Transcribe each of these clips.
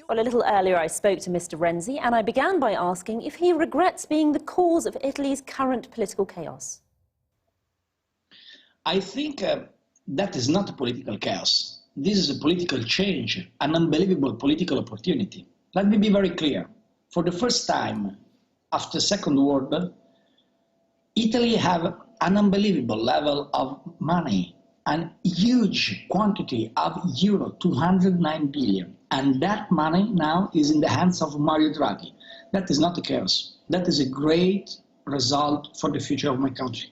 Well, a little earlier I spoke to Mr Renzi and I began by asking if he regrets being the cause of Italy's current political chaos. I think that is not a political chaos. This is a political change, an unbelievable political opportunity. Let me be very clear. For the first time after the Second World War, Italy have an unbelievable level of money, a huge quantity of euro, 209 billion. And that money now is in the hands of Mario Draghi. That is not a chaos. That is a great result for the future of my country.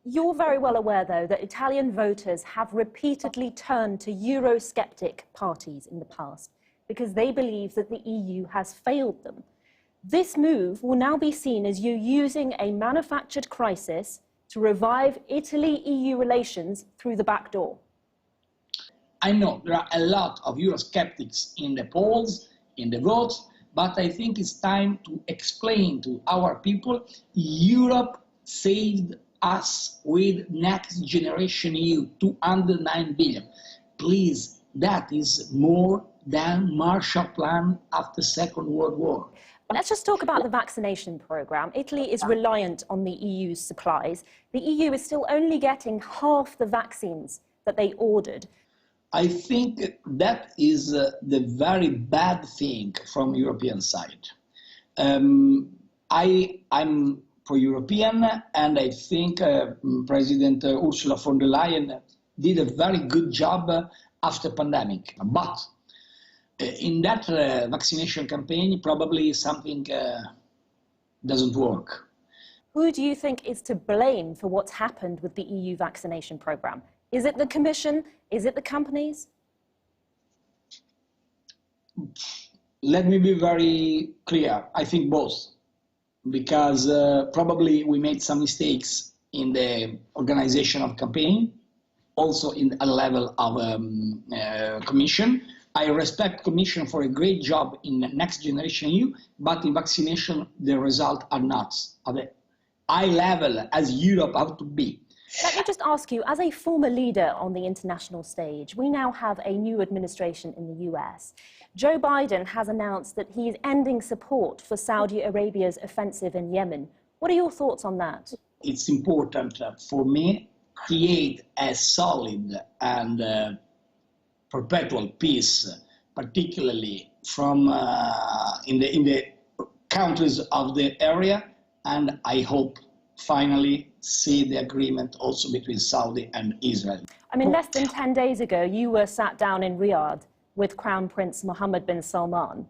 You're very well aware, though, that Italian voters have repeatedly turned to Eurosceptic parties in the past because they believe that the EU has failed them. This move will now be seen as you using a manufactured crisis to revive Italy-EU relations through the back door. I know there are a lot of Eurosceptics in the polls, in the votes, but I think it's time to explain to our people Europe saved us with Next Generation EU, 209 billion. Please, that is more than Marshall Plan after Second World War. Let's just talk about the vaccination programme. Italy is reliant on the EU's supplies. The EU is still only getting half the vaccines that they ordered. I think that is the very bad thing from European side. I'm pro-European, and I think President Ursula von der Leyen did a very good job after pandemic. But in that vaccination campaign, probably something doesn't work. Who do you think is to blame for what's happened with the EU vaccination programme? Is it the Commission? Is it the companies? Let me be very clear. I think both. Because probably we made some mistakes in the organization of campaign, also in a level of Commission. I respect Commission for a great job in Next Generation EU, but in vaccination the results are not at the high level as Europe ought to be. Let me just ask you, as a former leader on the international stage, we now have a new administration in the US. Joe Biden has announced that he is ending support for Saudi Arabia's offensive in Yemen. What are your thoughts on that? It's important for me to create a solid and perpetual peace, particularly from in the countries of the area, and I hope finally see the agreement also between Saudi and Israel. I mean, less than 10 days ago, you were sat down in Riyadh with Crown Prince Mohammed bin Salman,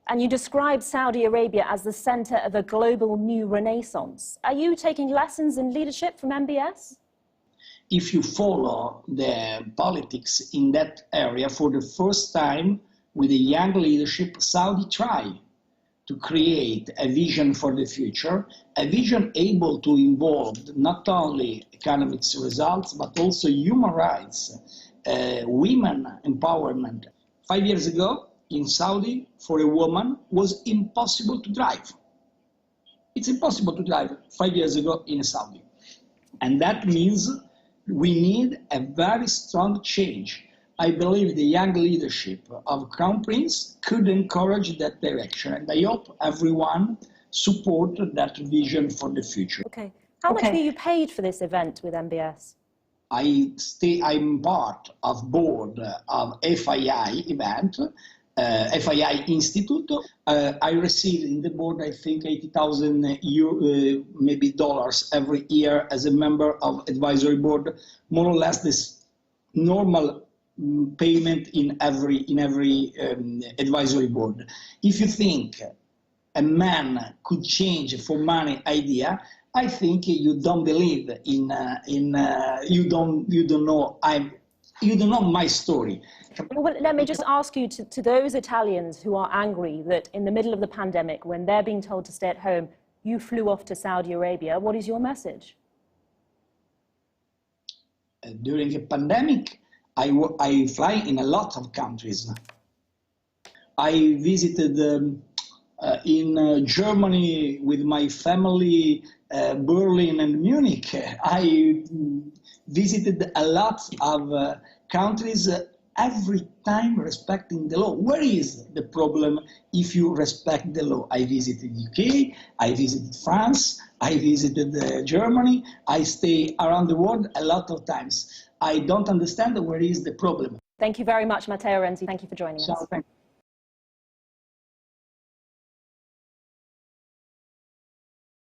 and you described Saudi Arabia as the centre of a global new renaissance. Are you taking lessons in leadership from MBS? If you follow the politics in that area, for the first time with a young leadership, Saudi tried to create a vision for the future, a vision able to involve not only economic results, but also human rights, women empowerment. 5 years ago in Saudi, for a woman, was impossible to drive. It's impossible to drive 5 years ago in Saudi. And that means we need a very strong change. I believe the young leadership of Crown Prince could encourage that direction, and I hope everyone support that vision for the future. Okay. How much were you paid for this event with MBS? I'm part of board of FII event, FII Institute. I receive in the board, I think, 80,000 euro, maybe dollars every year as a member of advisory board, more or less this normal payment in every advisory board. If you think a man could change for money idea, I think you don't believe in you don't know my story. Well, let me just ask you, to those Italians who are angry that in the middle of the pandemic, when they're being told to stay at home, you flew off to Saudi Arabia. What is your message? During a pandemic, I fly in a lot of countries. I visited in Germany with my family, Berlin and Munich. I visited a lot of countries every time respecting the law. Where is the problem if you respect the law? I visited UK, I visited France, I visited Germany, I stay around the world a lot of times. I don't understand where is the problem. Thank you very much, Matteo Renzi. Thank you for joining us. Thank you.